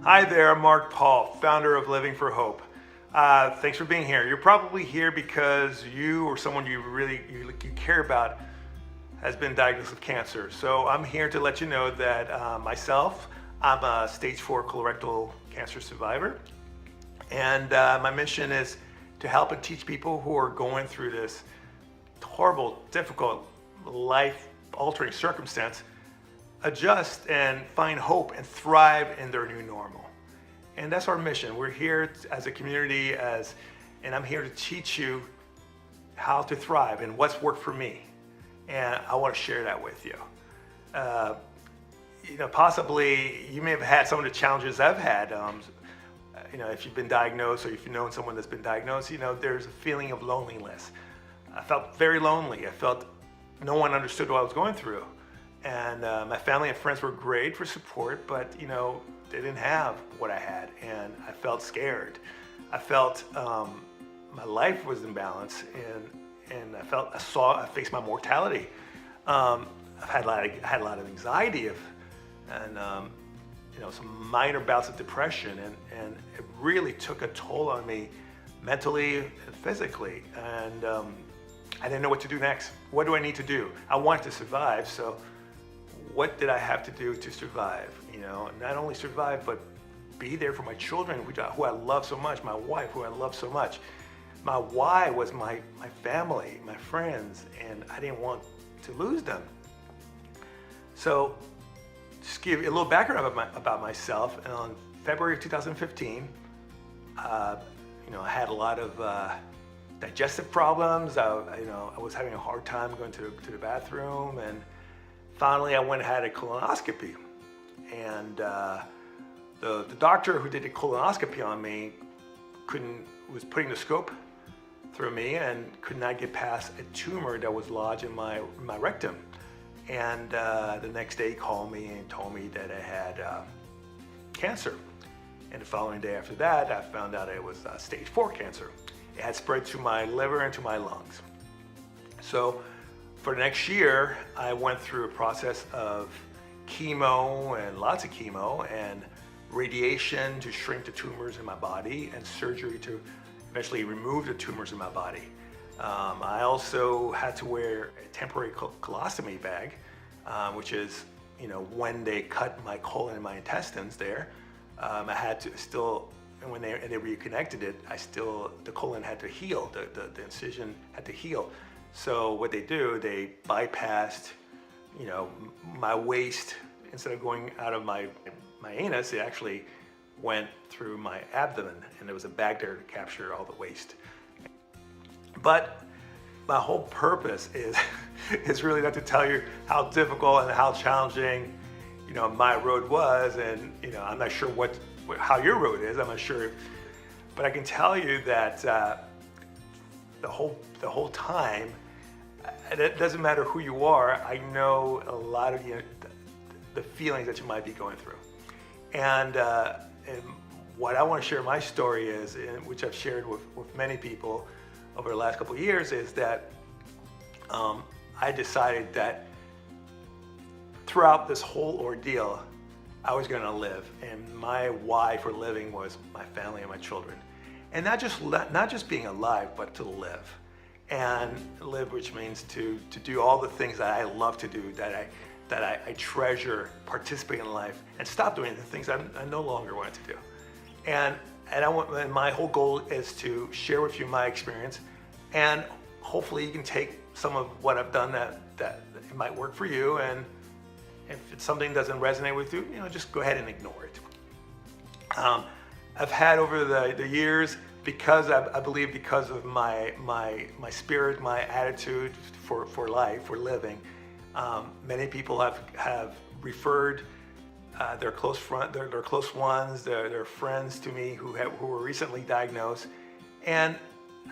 Hi there, I'm Marc Paul, founder of Living for Hope. Thanks for being here. You're probably here because you or someone you care about has been diagnosed with cancer. So I'm here to let you know that I'm a stage 4 colorectal cancer survivor. And my mission is to help and teach people who are going through this horrible, difficult, life-altering circumstance adjust and find hope and thrive in their new normal. And that's our mission. We're here as a community, and I'm here to teach you how to thrive and what's worked for me. And I want to share that with you. Possibly you may have had some of the challenges I've had. If you've been diagnosed or if you've known someone that's been diagnosed, there's a feeling of loneliness. I felt very lonely. I felt no one understood what I was going through. And my family and friends were great for support, but they didn't have what I had, and I felt scared. I felt my life was in balance, and I faced my mortality. I had a lot of anxiety and some minor bouts of depression, and it really took a toll on me mentally and physically. And I didn't know what to do next. What do I need to do? I wanted to survive, so what did I have to do to survive? Not only survive, but be there for my children, who I love so much, my wife, who I love so much. My why was my family, my friends, and I didn't want to lose them. So, just give you a little background about myself. And on February of 2015, I had a lot of digestive problems. I was having a hard time going to the bathroom, and finally, I went and had a colonoscopy, and the doctor who did the colonoscopy on me was putting the scope through me and could not get past a tumor that was lodged in my rectum. And the next day, he called me and told me that I had cancer. And the following day after that, I found out it was stage 4 cancer. It had spread to my liver and to my lungs. So, for the next year, I went through a process of chemo and lots of chemo and radiation to shrink the tumors in my body and surgery to eventually remove the tumors in my body. I also had to wear a temporary colostomy bag, which is, when they cut my colon and my intestines there, I had to still, and when they reconnected it, the colon had to heal, the incision had to heal. So what they do, they bypassed, my waist. Instead of going out of my anus, it actually went through my abdomen, and there was a bag there to capture all the waste. But my whole purpose is really not to tell you how difficult and how challenging, my road was, and I'm not sure how your road is. I'm not sure, but I can tell you that the whole time. It doesn't matter who you are. I know a lot of the feelings that you might be going through, and what I want to share my story is, which I've shared with many people over the last couple of years, is that I decided that throughout this whole ordeal, I was going to live, and my why for living was my family and my children, and not just being alive, but to live. And live, which means to do all the things that I love to do, that I treasure, participate in life, and stop doing the things I no longer want to do. And my whole goal is to share with you my experience, and hopefully you can take some of what I've done that it might work for you. And if something doesn't resonate with you, just go ahead and ignore it. I've had over the years, because I believe because of my spirit, my attitude for life, for living, many people have referred their close ones, their friends to me who were recently diagnosed, and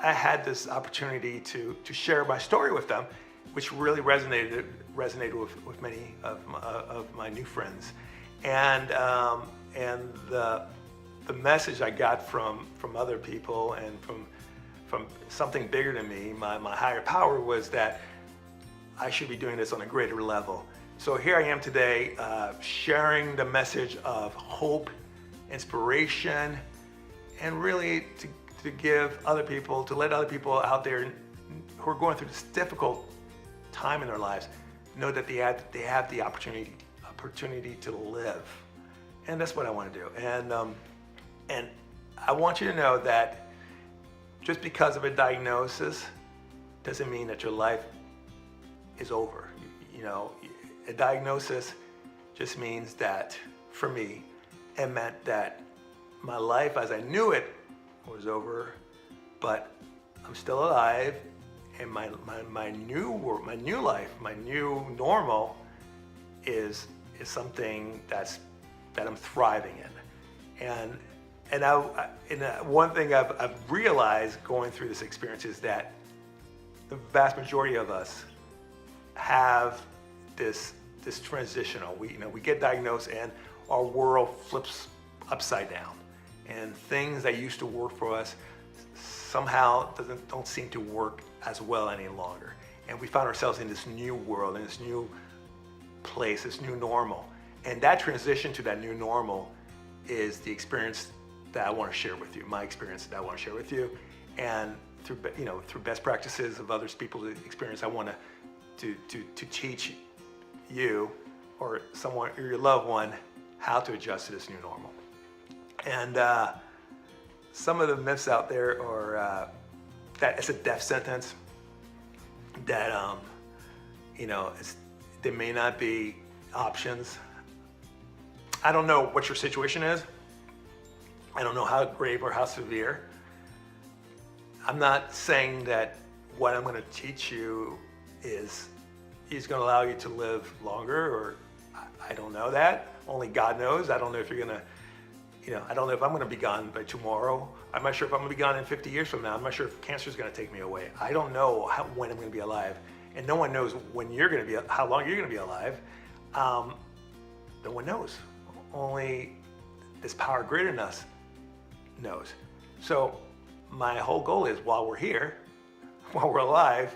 I had this opportunity to share my story with them, which really resonated with many of my new friends, and the message I got from other people and from something bigger than me, my higher power, was that I should be doing this on a greater level. So here I am today, sharing the message of hope inspiration, and really to give other people, to let other people out there who are going through this difficult time in their lives know that they have the opportunity to live. And that's what I want to do. And I want you to know that just because of a diagnosis doesn't mean that your life is over. You know, a diagnosis just means that, for me, it meant that my life as I knew it was over, but I'm still alive, and my new life, my new normal is something that I'm thriving in. And one thing I've realized going through this experience is that the vast majority of us have this transitional. We get diagnosed and our world flips upside down, and things that used to work for us somehow don't seem to work as well any longer. And we found ourselves in this new world, in this new place, this new normal. And that transition to that new normal is the experience that I want to share with you, my experience that I want to share with you. And through best practices of other people's experience, I want to teach you or someone or your loved one how to adjust to this new normal. And some of the myths out there are that it's a death sentence, that there may not be options. I don't know what your situation is. I don't know how grave or how severe. I'm not saying that what I'm going to teach you is going to allow you to live longer, or I don't know that. Only God knows. I don't know if you're going to, I don't know if I'm going to be gone by tomorrow. I'm not sure if I'm going to be gone in 50 years from now. I'm not sure if cancer is going to take me away. I don't know when I'm going to be alive. And no one knows when you're going to be, how long you're going to be alive. No one knows. Only this power greater than us knows. So my whole goal is, while we're here, while we're alive,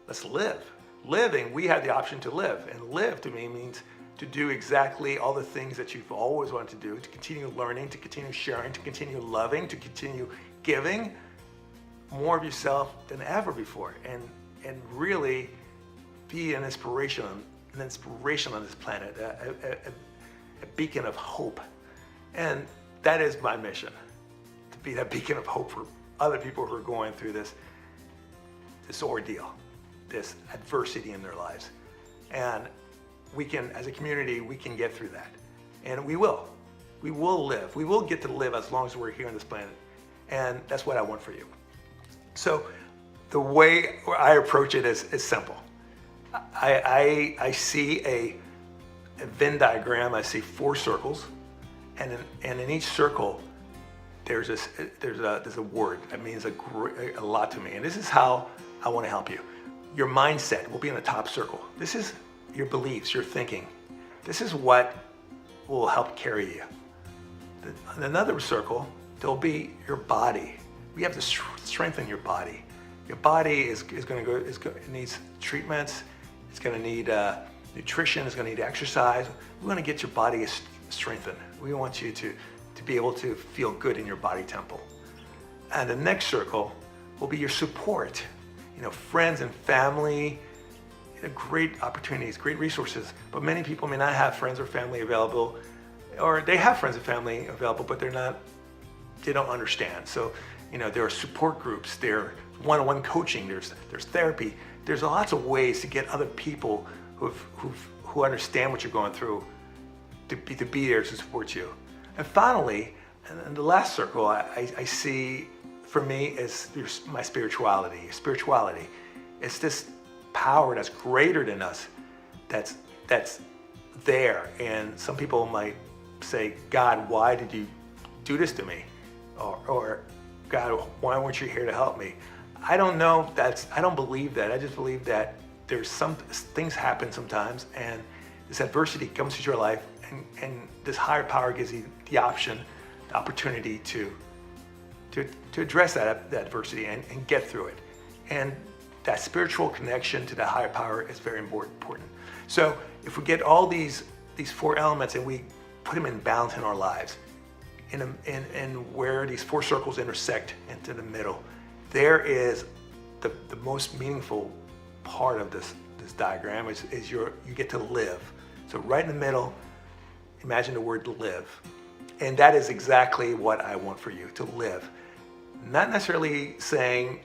let's live. Living, we have the option to live. And live to me means to do exactly all the things that you've always wanted to do, to continue learning, to continue sharing, to continue loving, to continue giving more of yourself than ever before, and really be an inspiration on this planet, a beacon of hope. And that is my mission, to be that beacon of hope for other people who are going through this ordeal, this adversity in their lives. And we can, as a community, we can get through that. And we will. We will live. We will get to live as long as we're here on this planet. And that's what I want for you. So the way I approach it is simple. I see a Venn diagram. I see 4 circles, and in each circle there's a word that means a lot to me. And this is how I want to help you. Your mindset will be in the top circle. This is your beliefs, your thinking. This is what will help carry you. In another circle, there'll be your body. We have to strengthen your body. Your body is going to go. It needs treatments. It's going to need nutrition. It's going to need exercise. We want to get your body strengthened. We want you to be able to feel good in your body temple. And the next circle will be your support. Friends and family. Great opportunities, great resources. But many people may not have friends or family available, or they have friends and family available, but they don't understand. So, there are support groups, there one-on-one coaching, there's therapy. There's lots of ways to get other people who understand what you're going through to be there to support you. And finally, and the last circle I see for me is my spirituality. Spirituality. It's this power that's greater than us, that's there. And some people might say, God, why did you do this to me? Or God, why weren't you here to help me? I don't know. I don't believe that. I just believe that there's some things happen sometimes, and this adversity comes into your life, and this higher power gives you the opportunity to address that adversity and get through it. And that spiritual connection to that higher power is very important. So if we get all these 4 elements and we put them in balance in our lives, in where these four circles intersect into the middle, there is the most meaningful part of this diagram is you get to live. So right in the middle, imagine the word live. And that is exactly what I want for you, to live. Not necessarily saying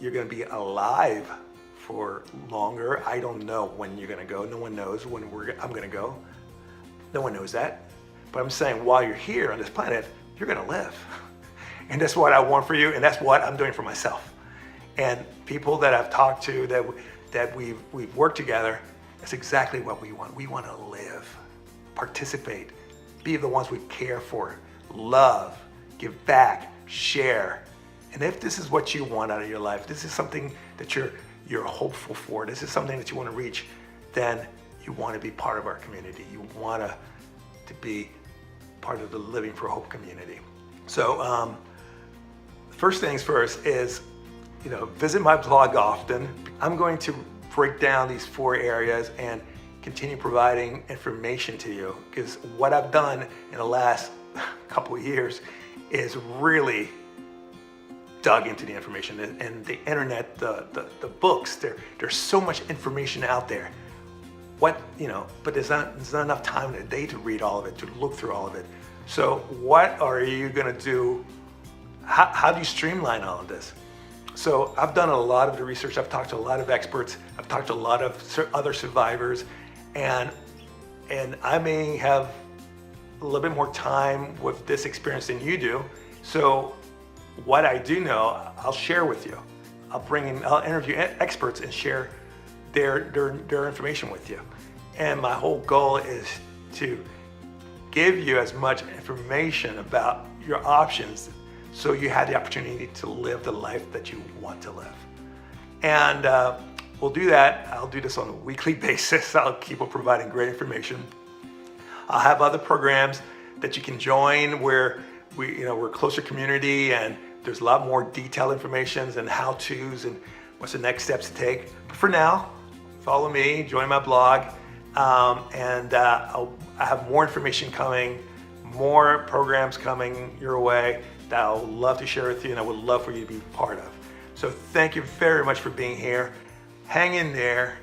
you're going to be alive for longer. I don't know when you're going to go. No one knows when I'm going to go. No one knows that. But I'm saying while you're here on this planet, you're going to live. And that's what I want for you, and that's what I'm doing for myself. And people that I've talked to, that we've worked together, that's exactly what we want. We want to live, participate, be the ones we care for, love, give back, share. And if this is what you want out of your life, this is something that you're hopeful for, this is something that you want to reach, then you want to be part of our community. You want to be part of the Living for Hope community. So first things first is, visit my blog often. I'm going to break down these 4 areas and continue providing information to you, because what I've done in the last couple of years is really dug into the information, and the internet, the books, there's so much information out there. But there's not enough time in a day to read all of it, to look through all of it. So what are you gonna do? How do you streamline all of this? So I've done a lot of the research. I've talked to a lot of experts. I've talked to a lot of other survivors, and I may have a little bit more time with this experience than you do. So what I do know, I'll share with you. I'll interview experts and share their information with you. And my whole goal is to give you as much information about your options so you have the opportunity to live the life that you want to live. And we'll do that. I'll do this on a weekly basis. I'll keep on providing great information. I'll have other programs that you can join where we're a closer community, and there's a lot more detailed information and how-tos and what's the next steps to take. But for now, follow me, join my blog, and I have more information coming, more programs coming your way that I'll love to share with you, and I would love for you to be part of. So thank you very much for being here. Hang in there,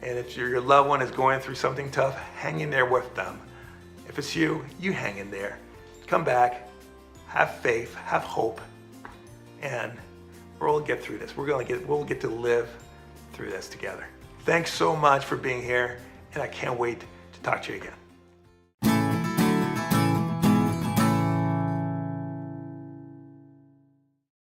and if your loved one is going through something tough, hang in there with them. If it's you hang in there. Come back, have faith, have hope, and we'll get through this. We'll get to live through this together. Thanks so much for being here, and I can't wait to talk to you again.